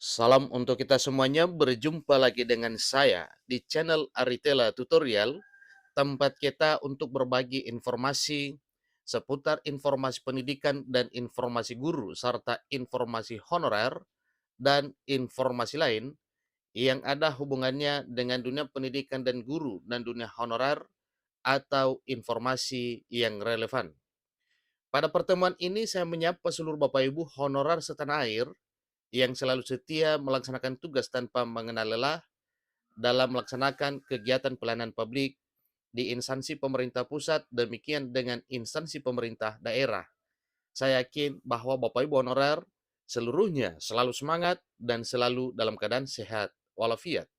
Salam untuk kita semuanya, berjumpa lagi dengan saya di channel Aritela Tutorial, tempat kita untuk berbagi informasi seputar informasi pendidikan dan informasi guru, serta informasi honorer dan informasi lain yang ada hubungannya dengan dunia pendidikan dan guru dan dunia honorer atau informasi yang relevan. Pada pertemuan ini saya menyapa seluruh Bapak Ibu honorer setanah air yang selalu setia melaksanakan tugas tanpa mengenal lelah dalam melaksanakan kegiatan pelayanan publik di instansi pemerintah pusat, demikian dengan instansi pemerintah daerah. Saya yakin bahwa Bapak Ibu honorer seluruhnya selalu semangat dan selalu dalam keadaan sehat walafiat.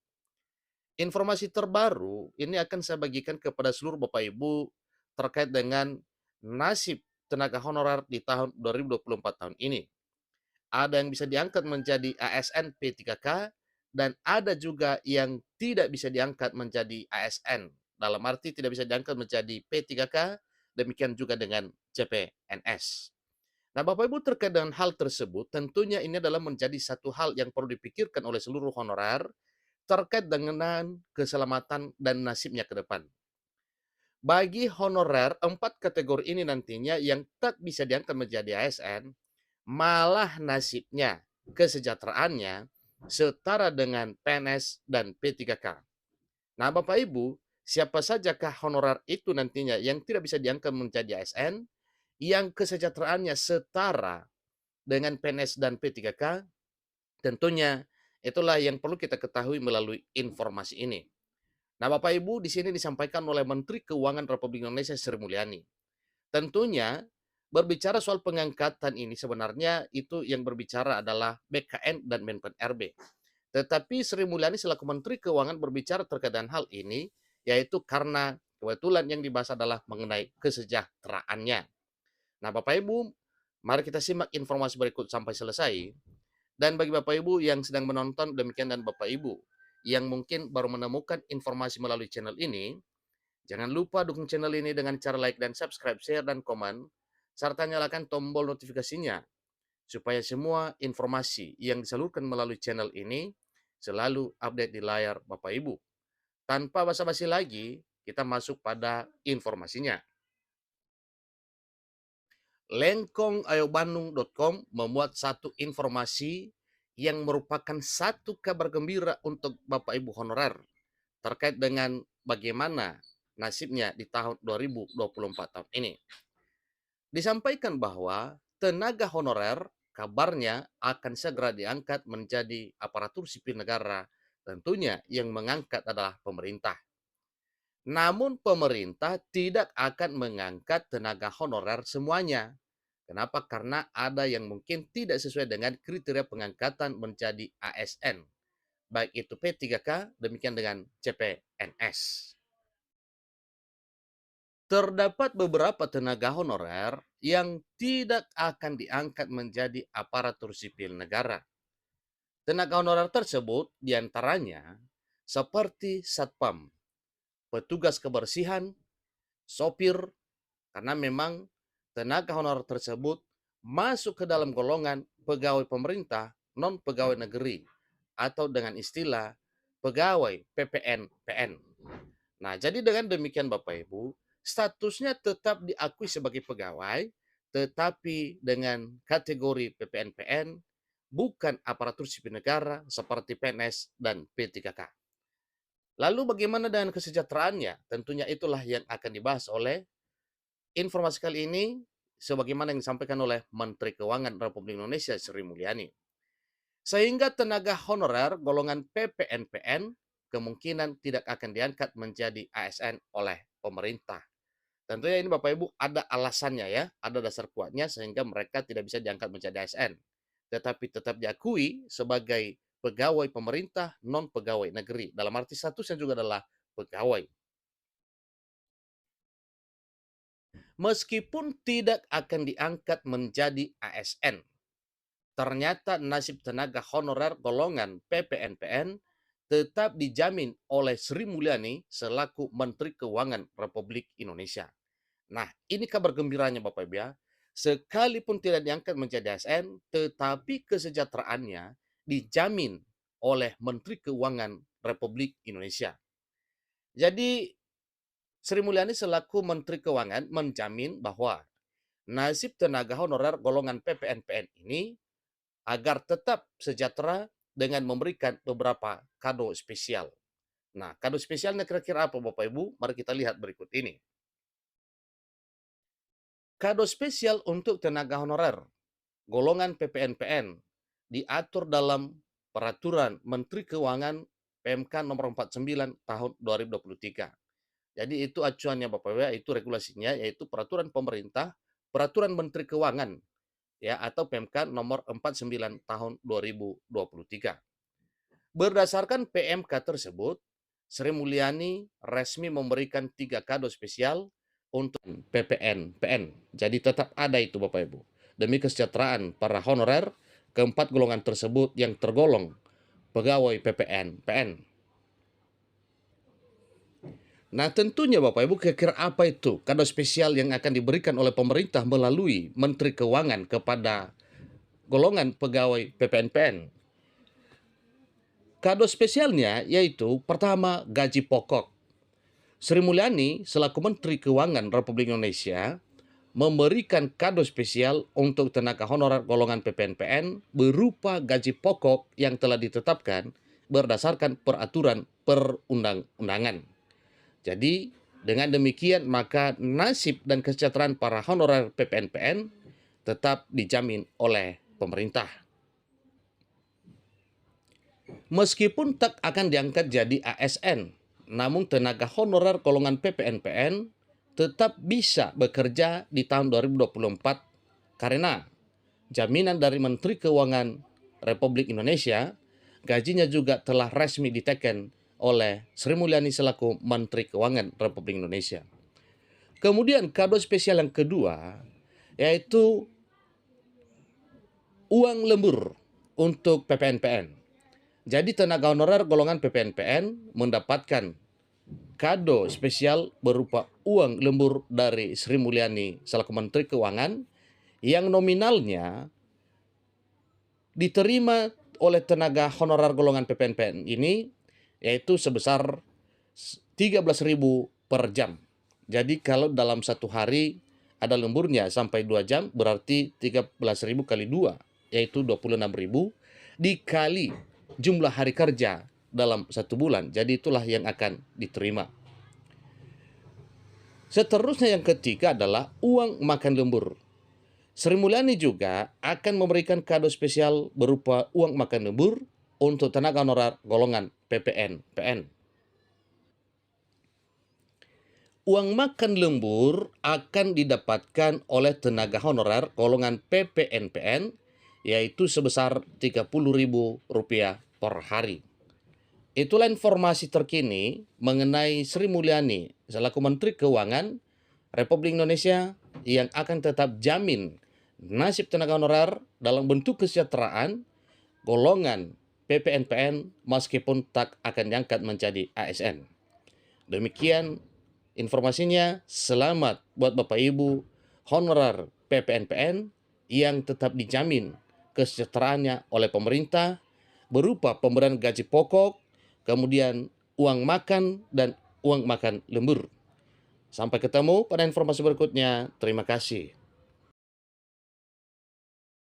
Informasi terbaru ini akan saya bagikan kepada seluruh Bapak Ibu terkait dengan nasib tenaga honorer di tahun 2024 tahun ini. Ada yang bisa diangkat menjadi ASN P3K dan ada juga yang tidak bisa diangkat menjadi ASN. Dalam arti tidak bisa diangkat menjadi P3K, demikian juga dengan CPNS. Nah, Bapak Ibu terkait dengan hal tersebut, tentunya ini adalah menjadi satu hal yang perlu dipikirkan oleh seluruh honorer terkait dengan keselamatan dan nasibnya ke depan. Bagi honorer, 4 kategori ini nantinya yang tak bisa diangkat menjadi ASN, malah nasibnya, kesejahteraannya setara dengan PNS dan P3K. Nah, Bapak Ibu, siapa sajakah honorer itu nantinya yang tidak bisa diangkat menjadi ASN, yang kesejahteraannya setara dengan PNS dan P3K? Tentunya itulah yang perlu kita ketahui melalui informasi ini. Nah, Bapak Ibu, di sini disampaikan oleh Menteri Keuangan Republik Indonesia Sri Mulyani. Tentunya berbicara soal pengangkatan ini sebenarnya itu yang berbicara adalah BKN dan Menpan RB. Tetapi Sri Mulyani selaku Menteri Keuangan berbicara terkait dengan hal ini, yaitu karena kebetulan yang dibahas adalah mengenai kesejahteraannya. Nah, Bapak Ibu, mari kita simak informasi berikut sampai selesai. Dan bagi Bapak Ibu yang sedang menonton, demikian dan Bapak Ibu yang mungkin baru menemukan informasi melalui channel ini, jangan lupa dukung channel ini dengan cara like dan subscribe, share, dan komen, serta nyalakan tombol notifikasinya, supaya semua informasi yang disalurkan melalui channel ini selalu update di layar Bapak Ibu. Tanpa basa-basi lagi, kita masuk pada informasinya. Lengkongayobandung.com memuat satu informasi yang merupakan satu kabar gembira untuk Bapak Ibu honorer terkait dengan bagaimana nasibnya di tahun 2024 tahun ini. Disampaikan bahwa tenaga honorer kabarnya akan segera diangkat menjadi aparatur sipil negara, tentunya yang mengangkat adalah pemerintah. Namun pemerintah tidak akan mengangkat tenaga honorer semuanya. Kenapa? Karena ada yang mungkin tidak sesuai dengan kriteria pengangkatan menjadi ASN. Baik itu P3K, demikian dengan CPNS. Terdapat beberapa tenaga honorer yang tidak akan diangkat menjadi aparatur sipil negara. Tenaga honorer tersebut diantaranya seperti satpam, petugas kebersihan, sopir, karena memang tenaga honorer tersebut masuk ke dalam golongan pegawai pemerintah non pegawai negeri atau dengan istilah pegawai PPN-PN. Nah, jadi dengan demikian Bapak Ibu, statusnya tetap diakui sebagai pegawai, tetapi dengan kategori PPN-PN, bukan aparatur sipil negara seperti PNS dan P3K. Lalu bagaimana dengan kesejahteraannya? Tentunya itulah yang akan dibahas oleh informasi kali ini, sebagaimana yang disampaikan oleh Menteri Keuangan Republik Indonesia Sri Mulyani. Sehingga tenaga honorer golongan PPN-PN kemungkinan tidak akan diangkat menjadi ASN oleh pemerintah. Tentunya ini Bapak Ibu ada alasannya ya, ada dasar kuatnya sehingga mereka tidak bisa diangkat menjadi ASN. Tetapi tetap diakui sebagai pegawai pemerintah non pegawai negeri. Dalam arti statusnya juga adalah pegawai. Meskipun tidak akan diangkat menjadi ASN, ternyata nasib tenaga honorer golongan PPN-PN tetap dijamin oleh Sri Mulyani selaku Menteri Keuangan Republik Indonesia. Nah, ini kabar gembiranya Bapak Ibu ya. Sekalipun tidak diangkat menjadi ASN, tetapi kesejahteraannya dijamin oleh Menteri Keuangan Republik Indonesia. Jadi Sri Mulyani selaku Menteri Keuangan menjamin bahwa nasib tenaga honorer golongan PPNPN ini agar tetap sejahtera dengan memberikan beberapa kado spesial. Nah, kado spesialnya kira-kira apa Bapak Ibu? Mari kita lihat berikut ini. Kado spesial untuk tenaga honorer golongan PPNPN diatur dalam Peraturan Menteri Keuangan PMK nomor 49 tahun 2023. Jadi itu acuannya Bapak Ibu, itu regulasinya, yaitu peraturan pemerintah, peraturan Menteri Keuangan, ya, atau PMK nomor 49 tahun 2023. Berdasarkan PMK tersebut, Sri Mulyani resmi memberikan 3 kado spesial untuk PPNPN. Jadi tetap ada itu Bapak Ibu. Demi kesejahteraan para honorer, keempat golongan tersebut yang tergolong pegawai PPNPN. Nah, tentunya Bapak Ibu, kira-kira apa itu kado spesial yang akan diberikan oleh pemerintah melalui Menteri Keuangan kepada golongan pegawai PPNPN? Kado spesialnya yaitu pertama, gaji pokok. Sri Mulyani selaku Menteri Keuangan Republik Indonesia memberikan kado spesial untuk tenaga honorer golongan PPNPN berupa gaji pokok yang telah ditetapkan berdasarkan peraturan perundang-undangan. Jadi, dengan demikian maka nasib dan kesejahteraan para honorer PPNPN tetap dijamin oleh pemerintah. Meskipun tak akan diangkat jadi ASN, namun tenaga honorer golongan PPNPN tetap bisa bekerja di tahun 2024 karena jaminan dari Menteri Keuangan Republik Indonesia, gajinya juga telah resmi diteken oleh Sri Mulyani selaku Menteri Keuangan Republik Indonesia. Kemudian kado spesial yang kedua yaitu uang lembur untuk PPNPN. Jadi tenaga honorer golongan PPNPN mendapatkan kado spesial berupa uang lembur dari Sri Mulyani selaku Menteri Keuangan yang nominalnya diterima oleh tenaga honorer golongan PPNPN ini yaitu sebesar 13.000 per jam. Jadi kalau dalam satu hari ada lemburnya sampai 2 jam berarti 13.000 kali 2 yaitu 26.000 dikali jumlah hari kerja dalam satu bulan. Jadi itulah yang akan diterima. Seterusnya yang ketiga adalah uang makan lembur. Sri Mulyani juga akan memberikan kado spesial berupa uang makan lembur untuk tenaga honorer golongan PPNPN. Uang makan lembur akan didapatkan oleh tenaga honorer golongan PPNPN yaitu sebesar Rp30.000 per hari. Itulah informasi terkini mengenai Sri Mulyani selaku Menteri Keuangan Republik Indonesia yang akan tetap jamin nasib tenaga honorer dalam bentuk kesejahteraan golongan PPNPN meskipun tak akan diangkat menjadi ASN. Demikian informasinya. Selamat buat Bapak Ibu honorer PPNPN yang tetap dijamin kesejahteraannya oleh pemerintah berupa pemberian gaji pokok, kemudian uang makan dan uang makan lembur. Sampai ketemu pada informasi berikutnya. Terima kasih.